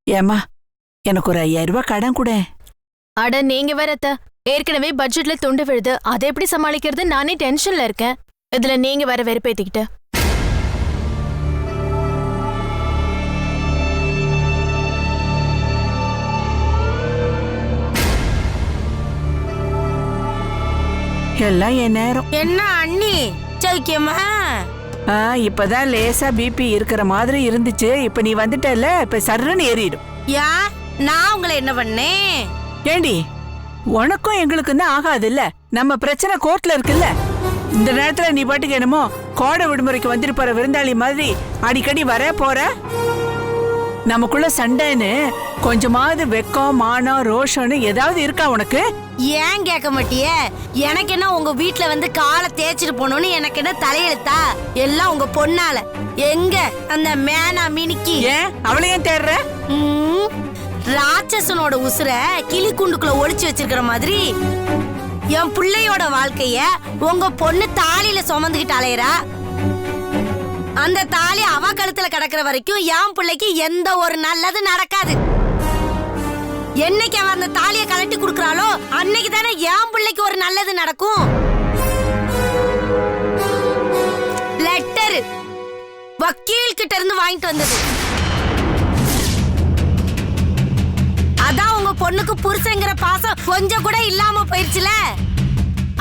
ஏமா எனக்கு ஒரு 5000 ரூபாய் கடன் கூட. அட நீங்க வேற அத்தை, ஏற்கனவே பட்ஜெட்ல துண்டு விழுது, அதை எப்படி சமாளிக்கிறது நானே டென்ஷன்ல இருக்கேன். இதுல நீங்க வேற வெறுப்பேத்திக்கிட்டு. எல்லாம் என் நேரம். என்ன அண்ணி சௌக்கியமா? இப்பதான் லேசா பிபி இருக்கிற மாதிரி இருந்துச்சு. இப்ப நீ வந்துட்டல, இப்ப சர்றன்னு ஏறிடும். யா நான் உங்களை என்ன பண்ணேன்? ஏண்டி உனக்கும் எங்களுக்கும் தான் ஆகாது இல்ல? நம்ம பிரச்சனை கோர்ட்ல இருக்குல்ல. இந்த நேரத்துல நீ பாட்டுக்கு என்னமோ கோடை விடுமுறைக்கு வந்துட்டு போற விருந்தாளி மாதிரி அடிக்கடி வர போற. நமக்குள்ள சண்டைன்னு கொஞ்சமாவது வெக்கம் மானம் ரோஷன்னு ஏதாவது இருக்கா உனக்கு? ஏன் கேட்க மாட்டிய? எனக்கு என்ன உங்க வீட்டுல வந்து காலை தேய்ச்சிட்டு போனோன்னு எனக்கு என்ன தலையெழுத்தா? எல்லாம் உங்க பொண்ணால. எங்க அந்த மேனா மினிக்கி? ஏன் அவளையும் தேடுற? ராட்சசனோட உசுர கிளி குண்டுக்குள்ள ஒளிச்சு வச்சிருக்கிற மாதிரி என் பிள்ளையோட வாழ்க்கைய உங்க பொண்ணு தாலியில சுமந்துகிட்டு அலையறா. அந்த தாலி அவ கழுத்துல கிடக்குற வரைக்கும் என் பிள்ளைக்கு எந்த ஒரு நல்லது நடக்காது. என்னைக்கு அவ அந்த தாலிய கலட்டி குடுக்கறாளோ அன்னைக்கு தானே என் பிள்ளைக்கு ஒரு நல்லது நடக்கும். லெட்டர் வக்கீல் கிட்ட இருந்து வாங்கிட்டு வந்தது. அதான் உங்க பொண்ணுக்கு புருஷங்கிற பாசம் கொஞ்சம் கூட இல்லாம போயிருச்சுல.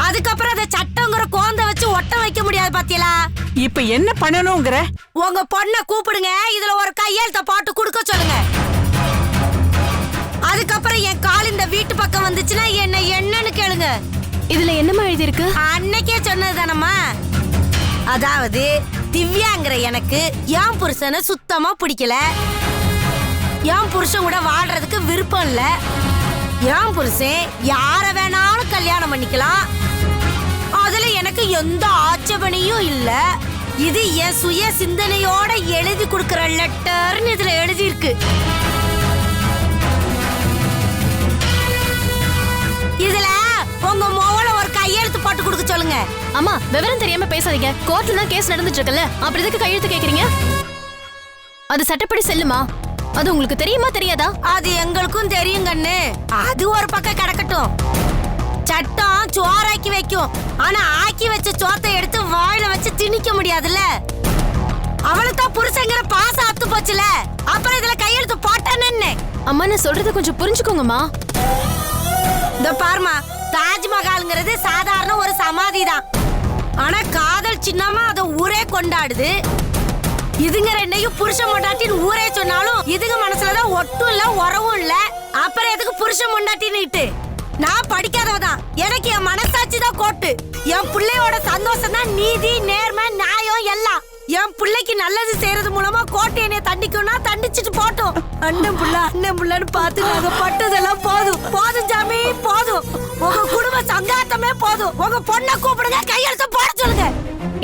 அதுக்கப்புறம் அத சட்டங்கிற கோந்த வச்சு ஒட்ட வைக்க முடியாது பாத்தீங்களா? இப்ப என்ன பண்ணணும்ங்கற? உங்க பொண்ண கூப்பிடுங்க, இதுல ஒரு கையெழுத்த போட்டு கொடுக்க சொல்லுங்க. அதுக்கப்புறம் என் கால் இந்த வீட்டு பக்கம் வந்துச்சுன்னா என்ன என்னன்னு கேளுங்க. இதுல என்னமா எழுதி இருக்கு? அன்னைக்கே சொன்னதுதானம்மா. அதாவது திவ்யாங்கிற எனக்கு என் புருஷனை சுத்தமா பிடிக்கல. என் புருஷன் கூட வாழ்றதுக்கு விருப்பம் இல்ல. என் புருஷன் யார வேணாலும் கல்யாணம் பண்ணிக்கலாம், அதுல எனக்கு எந்த ஆட்சேபனையும் இல்ல. இது என் சுய சிந்தனையோட எழுதி கொடுக்கிற லெட்டர்னு இதுல எழுதி இருக்கு. இதுல உங்க மோவல ஒரு கையெழுத்து போட்டு கொடுக்க சொல்லுங்க. அம்மா விவரம் தெரியாம பேசாதீங்க. கோர்ட்ல தான் கேஸ் நடந்துட்டு இருக்குல்ல, அப்படி எதுக்கு கையெழுத்து கேக்குறீங்க? அது சட்டப்படி செல்லுமா? அது உங்களுக்கு தெரியுமா தெரியாதா? அது எங்களுக்கும் தெரியும் கண்ணு. அது ஒரு பக்கம் கிடக்கட்டும். சட்டம் சோறாக்கி வைக்கும், ஆனா ஆக்கி வச்ச சோத்தை எடுத்து வாயில வச்சு திணிக்க முடியாதுல்ல. அவளுதான் புருஷங்கிற பாசம் அத்து போச்சுல, அப்புறம் இதுல கையெழுத்து போட்டானே. அம்மா நான் சொல்றத கொஞ்சம் புரிஞ்சுக்கோங்கம்மா. இந்த பார்மா, தாஜ்மஹால்ங்கிறது சாதாரண ஒரு சமாதி தான். ஆனா காதல் சின்னமா அதை ஊரே கொண்டாடுது. இதுங்க ரெண்டையும் புருஷன் பொண்டாட்டின்னு ஊரே சொன்னாலும் இதுங்க மனசுலதான் ஒட்டும் இல்ல உறவும் இல்ல. அப்புறம் எதுக்கு புருஷன் பொண்டாட்டின்னு? நான் படிக்காதவதான், எனக்கு என் மனசாட்சி தான் கோட்டு. என் பிள்ளையோட சந்தோஷம் தான் நீதி நேர்மை நியாயம் எல்லாம். என் பிள்ளைக்கு நல்லது செய்யறது மூலமா கோட்டை என்னைய தண்டிக்கும்னா தண்டிச்சுட்டு போட்டோம். அண்ணன் புள்ளன்னு பார்த்து நாங்க பட்டதெல்லாம் போதும். போதும் ஜாமி போதும். உங்க குடும்ப சங்காத்தமே போதும். உங்க பொண்ணை கூப்பிடுங்க, கையெழுத்து போட சொல்லுங்க.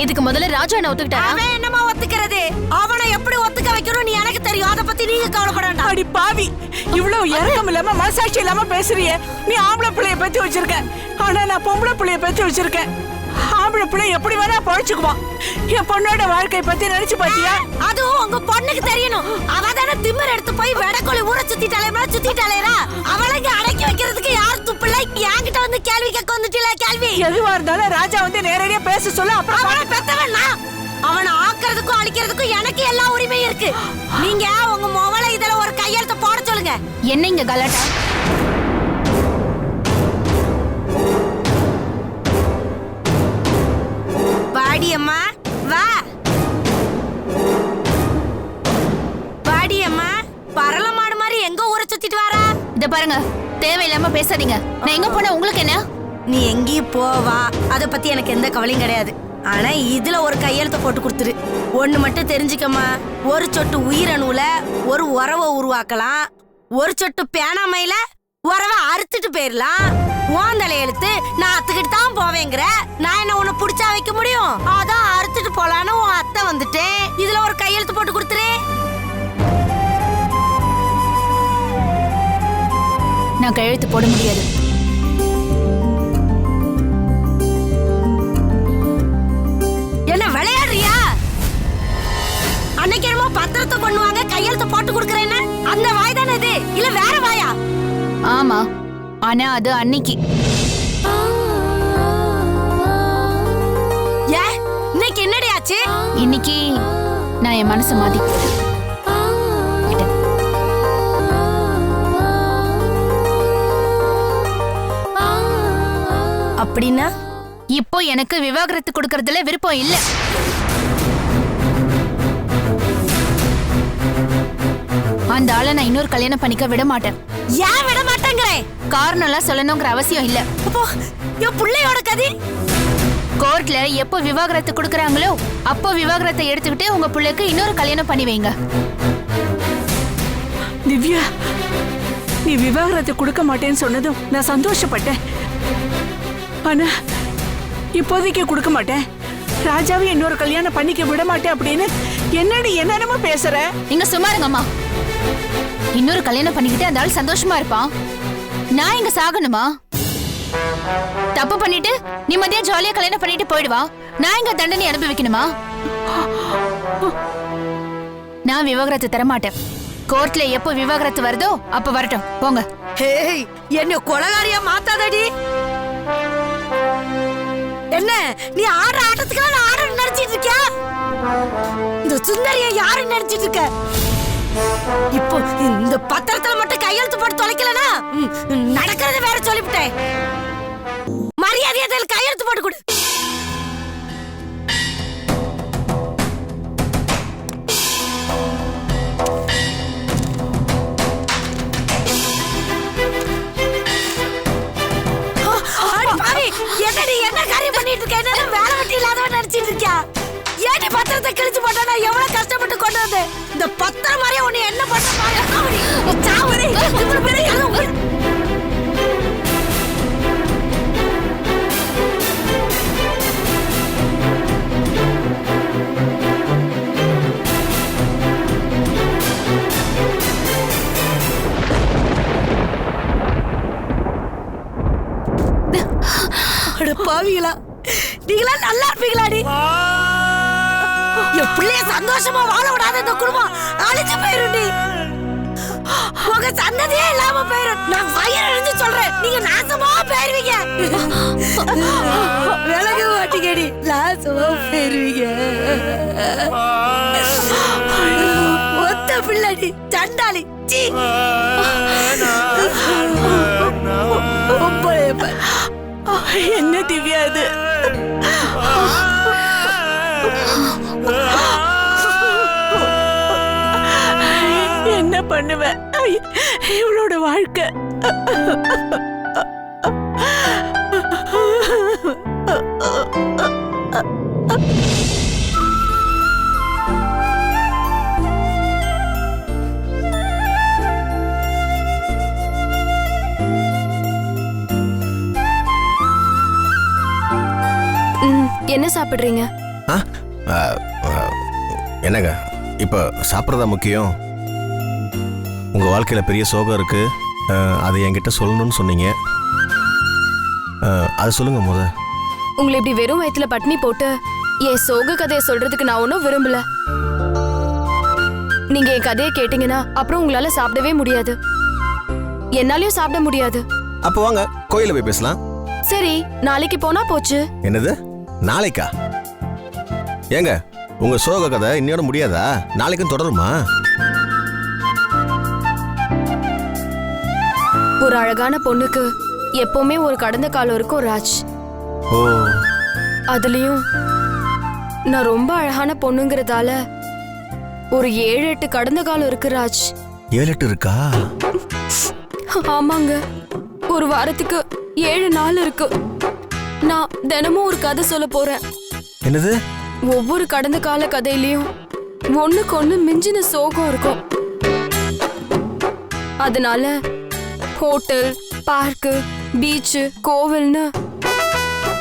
இதுக்கு முதல்ல ராஜா என்ன ஒத்துக்கிட்டாரா? அவன் என்னமா ஒத்துக்கிறது? அவனை எப்படி ஒத்துக்க வைக்கணும் நீ எனக்கு தெரியும். அத பத்தி நீங்க கவலைப்பட வேண்டாம். அடி பாவி, இவ்வளவு இறக்கம் இல்லாம மனசாட்சி இல்லாம பேசுறியே. நீ ஆம்பளை பிள்ளைய பத்தி வச்சிருக்க, ஆனா நான் பொம்பளை பிள்ளைய பத்தி வச்சிருக்கேன். ஆம்பளை பிள்ளை எப்படி வேணா பழச்சுக்குவான். என் பொண்ணோட வாழ்க்கைய பத்தி நினைச்சு பாத்தியா? அதுவும் உங்க பொண்ணுக்கு தெரியணும். அவ தானே திமிர் எடுத்து போய் வெடக்கோழி ஊற சுத்திட்டாலேரா. அவளைங்க அடக்கி வைக்கிறதுக்கு யார் துப்பில்ல? என்கிட்ட வந்து கேள்வி கேட்க வந்துட்டீல கேள்வி. எதுவா இருந்தாலும் ராஜா வந்து நேரடியா பேச சொல்ல. அப்புறம் அவனை பெத்தவன் நான். அவனை ஆக்கிறதுக்கும் அழிக்கிறதுக்கும் எனக்கு எல்லா உரிமையும் இருக்கு. நீங்க உங்க மொபைல இதுல ஒரு கையெழுத்து போட சொல்லுங்க. என்ன இங்க கலாட்டா? பாடியம்மா வா. பாடியம்மா பரல மாடு மாதிரி எங்க ஊரை சுத்திட்டு வாரா? இத பாருங்க, தேவையில்லாம பேசாதீங்க. நான் எங்க போனா உங்களுக்கு என்ன? நீ எங்கேயும் போவா, அத பத்தி எனக்கு எந்த கவலையும் கிடையாது. ஆனா இதுல ஒரு கையெழுத்த போட்டு கொடுத்துரு. ஒண்ணு மட்டும் தெரிஞ்சுக்கம்மா, ஒரு சொட்டு உயிரணுல ஒரு உறவை உருவாக்கலாம். ஒரு சொட்டு பேனாமையில உறவை அறுத்துட்டு போயிடலாம். ஓந்தலை எழுத்து நான் அத்துக்கிட்டு தான் போவேங்கிற, நான் என்ன உன்னை புடிச்சா வைக்க முடியும்? அதான் அறுத்துட்டு போலான்னு உன் அத்தை வந்துட்டேன். இதுல ஒரு கையெழுத்து போட்டு கொடுத்துரு. நான் கையெழுத்து போட முடியாது. என்ன விளையாடுறியா? அன்னைக்கு என்னமோ பத்திரத்தை பண்ணுவாங்க கையெழுத்து போட்டு கொடுக்கறேன்னு அந்த வாய் தானே ஆனா அது அன்னைக்கு. ஏன் இன்னைக்கு என்னடி ஆச்சு? இன்னைக்கு நான் என் மனசை மாத்திக்கிட்டேன். அப்படின்னா இப்போ எனக்கு விவாகரத்து கொடுக்கறதுல விருப்பம் இல்ல. அந்த ஆளை நான் இன்னொரு கல்யாணம் பண்ணிக்க விட மாட்டேன். ஏன் விட மாட்டேங்கிறே? காரணம் எல்லாம் சொல்லணுங்கிற அவசியம் இல்ல. அப்போ என் பிள்ளையோட கதி கோர்ட்ல எப்போ விவாகரத்து கொடுக்கறாங்களோ அப்போ விவாகரத்தை எடுத்துக்கிட்டு உங்க பிள்ளைக்கு இன்னொரு கல்யாணம் பண்ணி வைங்க. திவ்யா, நீ விவாகரத்தை கொடுக்க மாட்டேன்னு சொன்னதும் நான் சந்தோஷப்பட்டேன். ஆனா இப்போதைக்கு கொடுக்க மாட்டேன், ராஜாவை இன்னொரு கல்யாணம் பண்ணிக்க விட மாட்டேன் அப்படின்னு என்னடி என்னென்னமோ பேசுற? நீங்க சும்மா இருங்கம்மா. இன்னொரு கல்யாணம் பண்ணிக்கிட்டு அந்த ஆள் சந்தோஷமா இருப்பான். நான் இங்க சாகணுமா? தப்பு பண்ணிட்டு நிம்மதியா ஜாலியா கல்யாணம் பண்ணிட்டு போயிடுவா. நான் இங்க தண்டனை அனுபவிக்கணுமா? நான் விவாகரத்து தர மாட்டேன். கோர்ட்ல எப்போ விவாகரத்து வருதோ அப்ப வரட்டும், போங்க. ஹேய், என்ன கொலகாரியா மாத்தாதடி. என்ன நீ ஆடுற ஆட்டத்துக்கு நான் ஆடுன்னு நினைச்சிட்டு இருக்கியா? இந்த சுந்தரிய யாருன்னு நினைச்சிட்டு இருக்க? இப்போ இந்த பத்திரத்துல மட்டும் கையெழுத்து போட்டு தொலைக்கலனா நடக்கிறது வேற சொல்லிவிட்டேன். மரியாதையா அதில் கையெழுத்து போட்டு கொடு. என்னடி என்ன காரியம் பண்ணிட்டு இருக்க? என்ன வேலை வெட்டி இல்லாதவன் நினைச்சிட்டு இருக்கியா? ஏடி பத்திரத்தை கிழிச்சு போட்டா நான் எவ்வளவு கஷ்டப்பட்டு கொண்டு வந்து இந்த பத்திரம் மாதிரியே உன்னை என்ன பண்ண சாவடி இவ்வளவு பெரிய பாவிகளா, நீங்களா நல்லா இருப்பீங்களாடி? என் பிள்ளைய சந்தோஷமா வாழ விடாத இந்த குடும்பம் அழிஞ்சு போயிருண்டி. உங்க சந்ததியே இல்லாம போயிரும். நான் வயிறு அழிஞ்சு சொல்றேன், நீங்க நாசமா போயிருவீங்க. விலக மாட்டீங்கடி, நாசமா போயிருவீங்க. ஒத்த பிள்ளைடி, சண்டாளி. என்ன திவ்யா அது? என்ன பண்ணுவ? இவளோட வாழ்க்கை என்ன சாப்பிடுறீங்க? என்னங்க இப்போ சாப்பிட்றதா முக்கியம்? உங்க வாழ்க்கையில பெரிய சோகம் இருக்கு, அதை என்கிட்ட சொல்லணும்னு சொன்னீங்க. அதை சொல்லுங்க முத. உங்களை இப்படி வெறும் வயித்துல பட்னி போட்டு என் சோக கதையை சொல்றதுக்கு நான் ஒன்றும் விரும்பல. நீங்க என் கதையை கேட்டீங்கன்னா அப்புறம் உங்களால சாப்பிடவே முடியாது, என்னாலயும் சாப்பிட முடியாது. அப்போ வாங்க கோயில போய் பேசலாம். சரி, நாளைக்கு போனா போச்சு. என்னது நாளைக்கா? ஏங்க உங்க சோக கதை இன்னையோட முடியாதா? நாளைக்கும் தொடருமா? ஒரு அழகான பொண்ணுக்கு எப்பவுமே ஒரு கடந்த காலம் இருக்கும் ராஜ். ஓ, அதுலயும் நான் ரொம்ப அழகான பொண்ணுங்கிறதால ஒரு 7-8 கடந்த காலம் இருக்கு ராஜ். 7-8 இருக்கா? ஆமாங்க, ஒரு வாரத்துக்கு 7 நாள் இருக்கு. நான் தினமும் ஒரு கதை சொல்ல போறேன். என்னது? ஒவ்வொரு கடந்த கால கதையிலயும் ஒண்ணுக்கு ஒண்ணு மிஞ்சின சோகம் இருக்கும். அதனால ஹோட்டல், பார்க்கு, பீச், கோவில்னு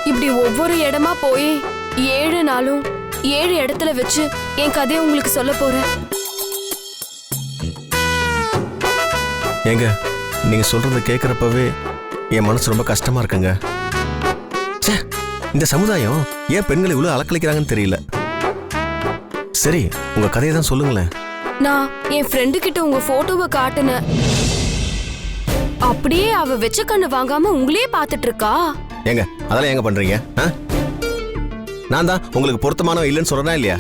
இப்படி ஒவ்வொரு இடமா போய் 7 நாளும் 7 இடத்துல வச்சு என் கதையை உங்களுக்கு சொல்ல போறேன். ஏங்க நீங்க சொல்றத கேட்கறப்பவே என் மனசு ரொம்ப கஷ்டமா இருக்குங்க. இந்த சமுதாயம் ஏன் பெண்களை இவ்வளவு அலக்களிக்கிறாங்கன்னு தெரியல. சரி, உங்க கதையை தான் சொல்லுங்களேன். நான் என் ஃப்ரெண்டு கிட்ட உங்க போட்டோவை காட்டுனேன். அப்படியே அவ வெச்ச கண்ணு வாங்காம உங்களையே பாத்துட்டு இருக்கா. ஏங்க அதெல்லாம் ஏங்க பண்றீங்க? நான் தான் உங்களுக்கு பொருத்தமானவ இல்லைன்னு சொல்றேனா இல்லையா?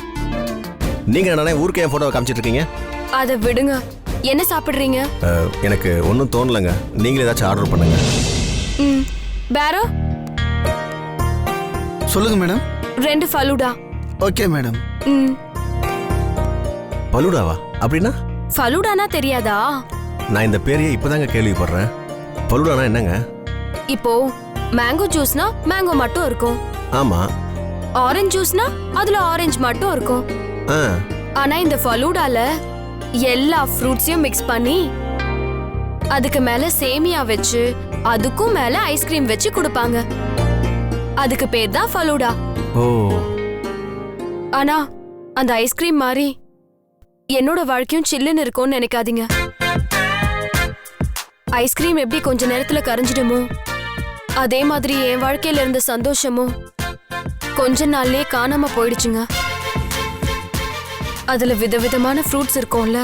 நீங்க என்னடா ஊருக்கு என் போட்டோவை காமிச்சிட்டு இருக்கீங்க? அத விடுங்க. என்ன சாப்பிடுறீங்க? எனக்கு ஒன்றும் தோணலைங்க. நீங்களே ஏதாச்சும் ஆர்டர் பண்ணுங்க. பேரோ சொல்லுங்க மேடம். 2 ஃபலூடா. Okay madam. பலுடாவா? அப்படின்னா? ஃபலூடானா தெரியாதா? நான் இந்த பேரையே இப்பதாங்க கேள்விப்படுறேன். பலுடானா என்னங்க? இப்போ மேங்கோ ஜூஸ்னா மேங்கோ மட்டும் இருக்கும். ஆமா. ஆரஞ்சு ஜூஸ்னா அதுல ஆரஞ்சு மட்டும் இருக்கும். ஆனா இந்த ஃபலூடால எல்லா ஃப்ரூட்ஸையும் மிக்ஸ் பண்ணி அதுக்கு மேல சேமியா வச்சு அதுக்கும் மேல ஐஸ்கிரீம் வச்சு கொடுப்பாங்க. அதுக்கு பேர் தான் ஃபலூடா. ஓ. ஆனா அந்த ஐஸ்கிரீம் மாதிரி என்னோட வாழ்க்கையும் சில்லுன்னு இருக்கும்னு நினைக்காதீங்க. ஐஸ்கிரீம் எப்படி கொஞ்ச நேரத்துல கரைஞ்சிடுமோ அதே மாதிரி என் வாழ்க்கையில இருந்த சந்தோஷமும் கொஞ்ச நாள்லயே காணாம போயிடுச்சுங்க. அதுல விதவிதமான ஃப்ரூட்ஸ் இருக்கும்ல,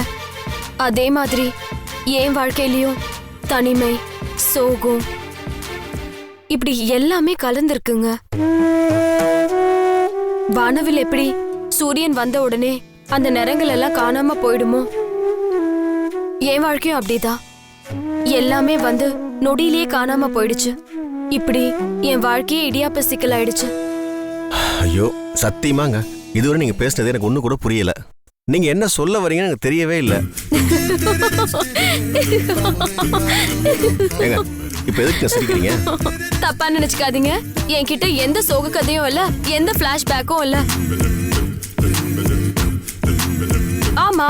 அதே மாதிரி என் வாழ்க்கையிலயும் தனிமை, சோகம் இப்படி எல்லாமே கலந்துருக்குங்க. வானவில் எப்படி சூரியன் வந்த உடனே அந்த நிறங்கள் எல்லாம் காணாம போயிடுமோ, என் வாழ்க்கையும் அப்படிதான். எல்லாமே வந்து நொடியிலேயே காணாம போயிடுச்சு. இப்படி என் வாழ்க்கையே இடியாப்ப சிக்கல் ஆயிடுச்சு. ஐயோ சத்தியமாங்க, இதுவரை நீங்க பேசுனது எனக்கு ஒண்ணு கூட புரியல. நீங்க என்ன சொல்ல வரீங்கன்னு எனக்கு தெரியவே இல்லை. ஏங்க இப்ப எதுக்கு சிரிக்கிறீங்க? தப்பா நினைச்சுக்காதீங்க. என்கிட்ட எந்த சோக கதையும் இல்ல, எந்த பிளாஷ்பேக்கும் இல்ல. ஆமா,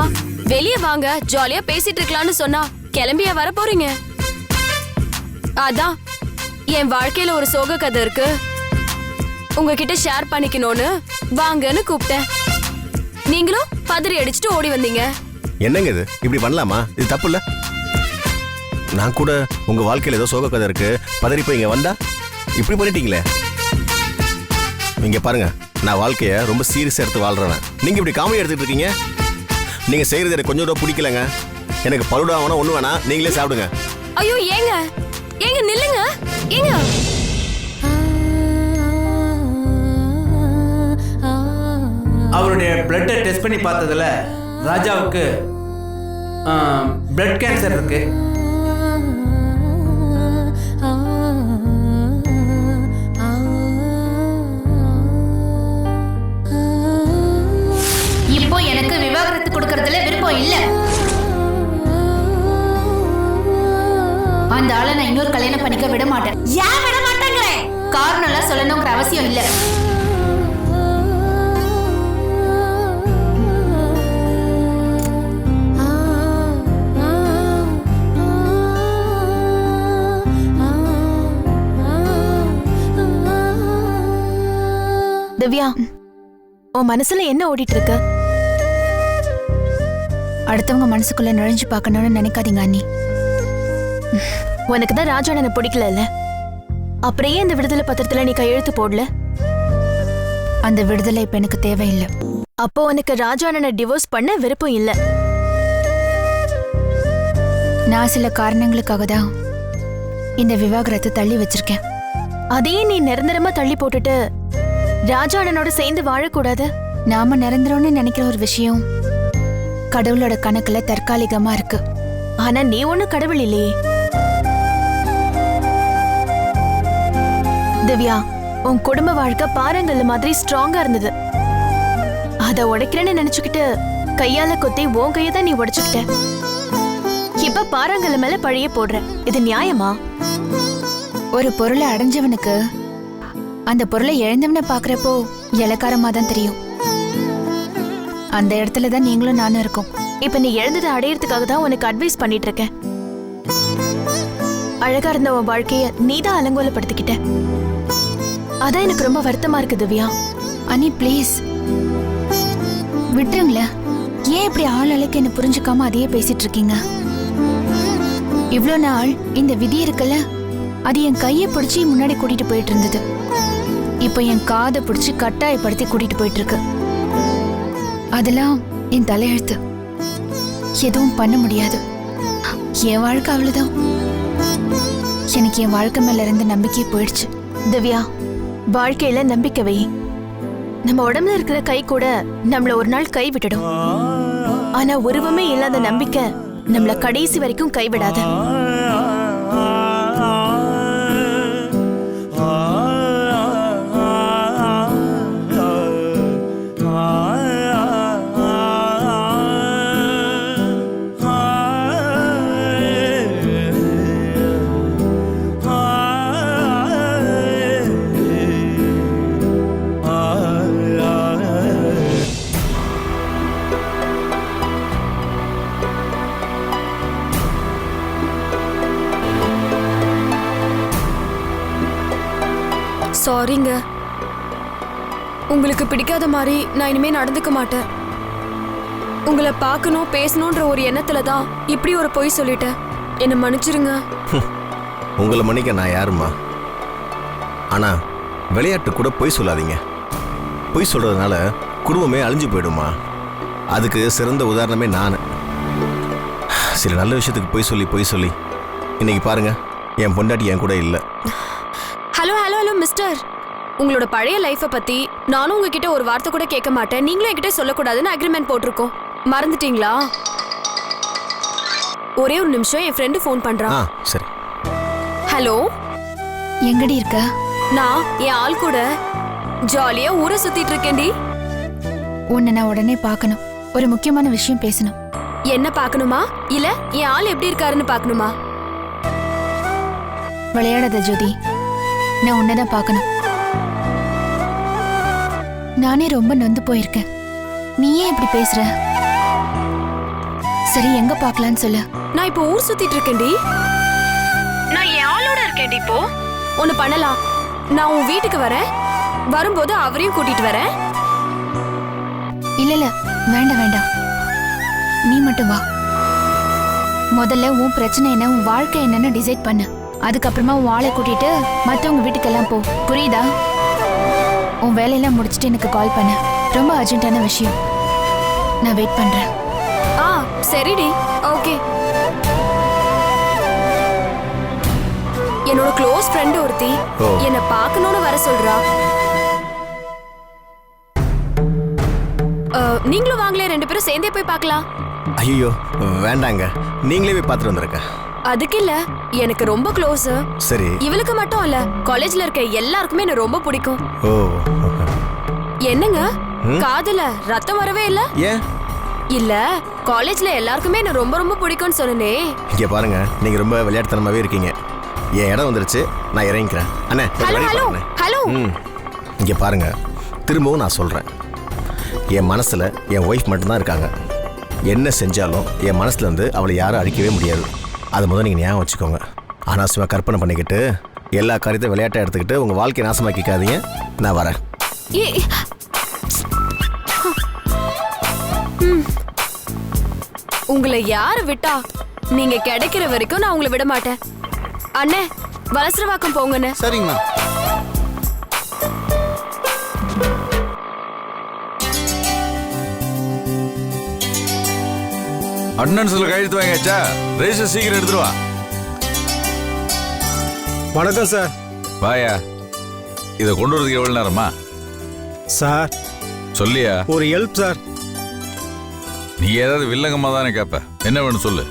வெளியே வாங்க ஜாலியா பேசிட்டு இருக்கலாம்னு சொன்னா கிளம்பியா வர போறீங்க? அதான் என் வாழ்க்கையில ஒரு சோக கதை இருக்கு, உங்ககிட்ட ஷேர் பண்ணிக்கணும்னு வாங்கன்னு கூப்பிட்டேன். நீங்களும் பதறி அடிச்சுட்டு ஓடி வந்தீங்க. என்னங்க இது? இப்படி பண்ணலாமா? இது தப்பு இல்ல? நான் கூட உங்க வாழ்க்கையில ஏதோ சோக கதை இருக்கு பதறி போய் இங்க வந்தா இப்படி பண்ணிட்டீங்களே. நீங்க பாருங்க, நான் வாழ்க்கைய ரொம்ப சீரியஸா எடுத்து வாழ்றேன். நீங்க இப்படி காமெடி எடுத்துட்டு இருக்கீங்க. நீங்க செய்யறது எனக்கு கொஞ்சம் கூட பிடிக்கலங்க. எனக்கு பலுடா வேணா ஒண்ணு வேணா நீங்களே சாப்பிடுங்க. ஐயோ ஏங்க ஏங்க நில்லுங்க. ஏங்க அவருடைய பிளட்டை டெஸ்ட் பண்ணி பார்த்ததுல ராஜாவுக்கு பிளட் கேன்சர் இருக்கு. இப்போ எனக்கு விவாகரத்து கொடுக்கறதுல விருப்பம் இல்ல. அந்த ஆளை நான் இன்னொரு கல்யாணம் பண்ணிக்க விட மாட்டேன். ஏன் விட மாட்டேங்கிற? காரணம் எல்லாம் சொல்லணுங்கிற அவசியம் இல்ல. திவ்யா, உன் மனசுல என்ன ஓடிட்டு இருக்கு? அடுத்தவங்க மனசுக்குள்ள நுழைஞ்சு பார்க்கணும்னு நினைக்காதீங்க அண்ணி. உனக்கு தான் ராஜாண்ணனை பிடிக்கல, அப்புறம் ஏன் இந்த விடுதலை பத்திரத்துல நீ கையெழுத்து போடல? அந்த விடுதலை இப்ப எனக்கு தேவையில்லை. அப்போ உனக்கு ராஜாண்ணனை டிவோர்ஸ் பண்ண விருப்பம் இல்ல? நான் சில காரணங்களுக்காக தான் இந்த விவாகரத்தை தள்ளி வச்சிருக்கேன். அதையே நீ நிரந்தரமா தள்ளி போட்டுட்டு ராஜாண்ணனோட சேர்ந்து வாழக்கூடாது? நாம நிரந்தரம்னு நினைக்கிற ஒரு விஷயம் கடவுளோட கணக்குல தற்காலிகமா இருக்கு. ஆனா நீ ஒண்ணும் கடவுள் இல்லையே. திவ்யா, உன் குடும்ப வாழ்க்கை பாறாங்கல்ல மாதிரி ஸ்ட்ராங்கா இருந்தது. அத உடைக்கிறேன்னு நினைச்சுக்கிட்டு கையால கொத்தி உன் கையதான் நீ உடைச்சுக்கிட்ட. இப்ப பாறாங்கல்ல மேல பழிய போடுற, இது நியாயமா? ஒரு பொருளை அடைஞ்சவனுக்கு அந்த பொருளை இழந்தவனை பாக்குறப்போ இலக்காரமா தான் தெரியும். அந்த இடத்துல தான் நீங்களும் நானும் இருக்கோம். இப்ப நீ இழந்ததை அடையறதுக்காக தான் உனக்கு அட்வைஸ் பண்ணிட்டு இருக்கேன். அழகா இருந்த உன் வாழ்க்கைய நீதான் அலங்கோலப்படுத்திக்கிட்ட. அதான் எனக்கு ரொம்ப வருத்தமா இருக்கு திவ்யா. அண்ணி ப்ளீஸ் விட்டுருங்களேன். ஏன் இப்படி ஆள் அழைக்க என்ன புரிஞ்சுக்காம அதையே பேசிட்டு இருக்கீங்க? இவ்வளோ நாள் இந்த விதி இருக்குல்ல, அது என் கையை பிடிச்சி முன்னாடி கூட்டிட்டு போயிட்டு இருந்தது. இப்போ என் காதை பிடிச்சி கட்டாயப்படுத்தி கூட்டிட்டு போயிட்டு இருக்கு. அதெல்லாம் என் தலையெழுத்து. எதுவும் பண்ண முடியாது. என் வாழ்க்கை அவ்வளவுதான். எனக்கு என் வாழ்க்கை மேல இருந்து நம்பிக்கையே போயிடுச்சு. திவ்யா, வாழ்க்கையில நம்பிக்கை வை. நம்ம உடம்புல இருக்கிற கை கூட நம்மள ஒரு நாள் கை விட்டுடும். ஆனா உருவமே இல்லாத நம்பிக்கை நம்மள கடைசி வரைக்கும் கைவிடாது. சாரிங்க. உங்களுக்கு பிடிக்காத மாதிரி நான் இனிமே நடந்துக்க மாட்டேன். உங்களை பார்க்கணும் பேசணுன்ற ஒரு எண்ணத்துல தான் இப்படி ஒரு பொய் சொல்லிட்டேன். என்னை மன்னிச்சிருங்க. உங்களை மன்னிக்க நான் யாருமா? ஆனா விளையாட்டு கூட பொய் சொல்லாதீங்க. பொய் சொல்றதுனால குடும்பமே அழிஞ்சு போயிடுமா? அதுக்கு சிறந்த உதாரணமே நான். சில நல்ல விஷயத்துக்கு பொய் சொல்லி இன்னைக்கு பாருங்க, என் பொண்டாட்டி என் கூட இல்லை. ஹலோ ஹலோ ஹலோ மிஸ்டர், உங்களோட பழைய லைஃப்பை பத்தி நானும் உங்ககிட்ட ஒரு வார்த்தை கூட கேட்க மாட்டேன், நீங்களும் என்கிட்ட சொல்லக்கூடாதுன்னு அக்ரிமெண்ட் போட்டிருக்கோம். மறந்துட்டீங்களா? ஒரே ஒரு நிமிஷம், என் ஃப்ரெண்டு ஃபோன் பண்றான். சரி. ஹலோ, எங்கடி இருக்க? நான் என் ஆள் கூட ஜாலியா ஊரை சுத்திட்டு இருக்கேன்டி. உன்னை நான் உடனே பார்க்கணும். ஒரு முக்கியமான விஷயம் பேசணும். என்ன பார்க்கணுமா இல்ல என் ஆள் எப்படி இருக்காருன்னு பார்க்கணுமா? விளையாடாத ஜோதி, நான் உன்னதான் பார்க்கணும். நானே ரொம்ப நொந்து போயிருக்கேன். நீ ஏன் இப்படி பேசுற? சரி, எங்க பார்க்கலான்னு சொல்லு. நான் இப்போ ஊர் சுத்திட்டு இருக்கேன்டி. நான் என் ஆளோட இருக்கேன்டி. இப்போ ஒன்னு பண்ணலாம், நான் உன் வீட்டுக்கு வரேன், வரும்போது அவரையும் கூட்டிட்டு வரேன். இல்ல இல்ல, வேண்டாம் வேண்டாம், நீ மட்டும் வா. முதல்ல உன் பிரச்சனை என்ன, உன் வாழ்க்கை என்னன்னு டிசைட் பண்ணு. அதுக்கப்புறமா உன் ஆளை கூட்டிட்டு மற்றவங்க வீட்டுக்கெல்லாம் போ. புரியுதா? உன் வேலையெல்லாம் முடிச்சுட்டு எனக்கு கால் பண்ணு. ரொம்ப அர்ஜென்ட்டான விஷயம். நான் வெயிட் பண்றேன். சரிடி, ஓகே. என்னோட க்ளோஸ் ஃப்ரெண்ட் ஒருத்தி என்ன பார்க்கணும்னு வர சொல்றா. நீங்களும் வாங்களே, ரெண்டு பேரும் சேர்ந்தே போய் பார்க்கலாம். ஐயோ வேண்டாங்க, நீங்களே போய் பார்த்துட்டு வந்துருக்க. அதுக்கு இல்ல, எனக்கு ரொம்ப க்ளோஸ். சரி. இவளுக்கு மட்டும் இல்ல, காலேஜ்ல இருக்க எல்லாருக்குமே என்ன ரொம்ப பிடிக்கும். ஓ. என்னங்க காதுல ரத்தம் வரவே இல்ல? ஏன் இல்ல, காலேஜ்ல எல்லாருக்குமே என்ன ரொம்ப ரொம்ப பிடிக்கும்னு சொன்னனே. இங்க பாருங்க, நீங்க ரொம்ப விளையாட்டுத்தனமாவே இருக்கீங்க. என் இடம் வந்துருச்சு, நான் இறங்கிக்கிறேன். அண்ணே, ஹலோ ஹலோ ஹலோ. இங்க பாருங்க, திரும்பவும் நான் சொல்றேன், என் மனசுல என் ஒய்ஃப் மட்டும்தான் இருக்காங்க. என்ன செஞ்சாலும் என் மனசுல இருந்து அவளை யாரும் அழிக்கவே முடியாது. அதை முதல் நீங்கள் ஞாபகம் வச்சுக்கோங்க. அனாவசியமாக கற்பனை பண்ணிக்கிட்டு எல்லா காரியத்தையும் விளையாட்டை எடுத்துக்கிட்டு உங்கள் வாழ்க்கையை நாசமாக்கிக்காதீங்க. நான் வரேன். உங்களை யாரு விட்டா? நீங்க கிடைக்கிற வரைக்கும் நான் உங்களை விட மாட்டேன். அண்ணே, வலசரவாக்கம் போங்கண்ணே. சரிங்கண்ணா. அட்டனன்ஸ்ல கையெழுத்து வாங்கியாச்சா? ரெஜிஸ்டர் சீக்கிரம் எடுத்துட்டு வா. வணக்கம் சார். வாயா. இதை கொண்டு வரதுக்கு எவ்வளவு நேரமா? சார் சொல்லியா? ஒரு ஹெல்ப் சார். நீ ஏதாவது வில்லங்கமா தானே கேப்ப. என்ன வேணும் சொல்லு.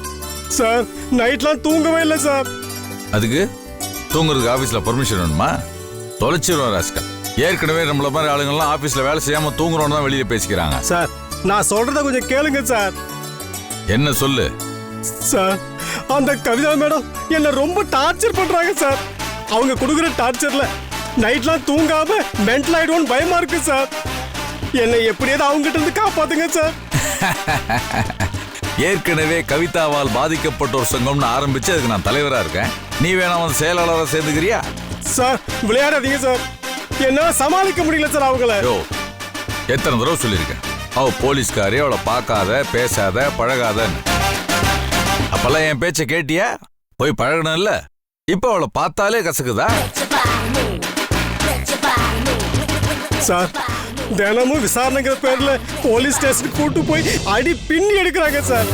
சார், நைட்லாம் தூங்கவே இல்லை சார். அதுக்கு தூங்குறதுக்கு ஆபீஸ்ல பர்மிஷன் வேணுமா? தொலைச்சிருவோம் ராஸ்கா. ஏற்கனவே நம்மள மாதிரி ஆளுங்கள்லாம் ஆபீஸ்ல வேலை செய்யாம தூங்குறோன்னு தான் வெளியே பேசிக்கிறாங்க. சார், நான் சொல்றத கொஞ்சம் கேளுங்க சார். என்ன சொல்லு. சார், அந்த கவிதா மேடம் என்ன ரொம்ப டார்ச்சர் பண்றாங்க சார். அவங்க கொடுக்குற டார்ச்சர்ல நைட்லாம் தூங்காம மென்டல் ஆயிடுவோன்னு பயமா இருக்கு சார். என்னை எப்படியாவது அவங்க கிட்ட இருந்து காப்பாத்துங்க சார். ஏற்கனவே கவிதாவால் பாதிக்கப்பட்டோர் சங்கம்னு ஆரம்பிச்சு அதுக்கு நான் தலைவரா இருக்கேன். நீ வேணா வந்து செயலாளராக சேர்ந்துக்கிறியா? Sir, விளையாடாதீங்க sir. என்னால சமாளிக்க முடியல சார் அவங்கள. எத்தனை தடவை சொல்லியிருக்கேன், அவ போலீஸ்காரி, அவளை பார்க்காத, பேசாத, பழகாதன்னு. அப்பெல்லாம் என் பேச்ச கேட்டியா? போய் பழகணும் இல்ல. இப்ப அவளை பார்த்தாலே கசக்குதா? சார், தினமும் விசாரணைங்கிற பேர்ல போலீஸ் ஸ்டேஷனுக்கு கூட்டு போய் அடி பின்னி எடுக்கிறாங்க சார்.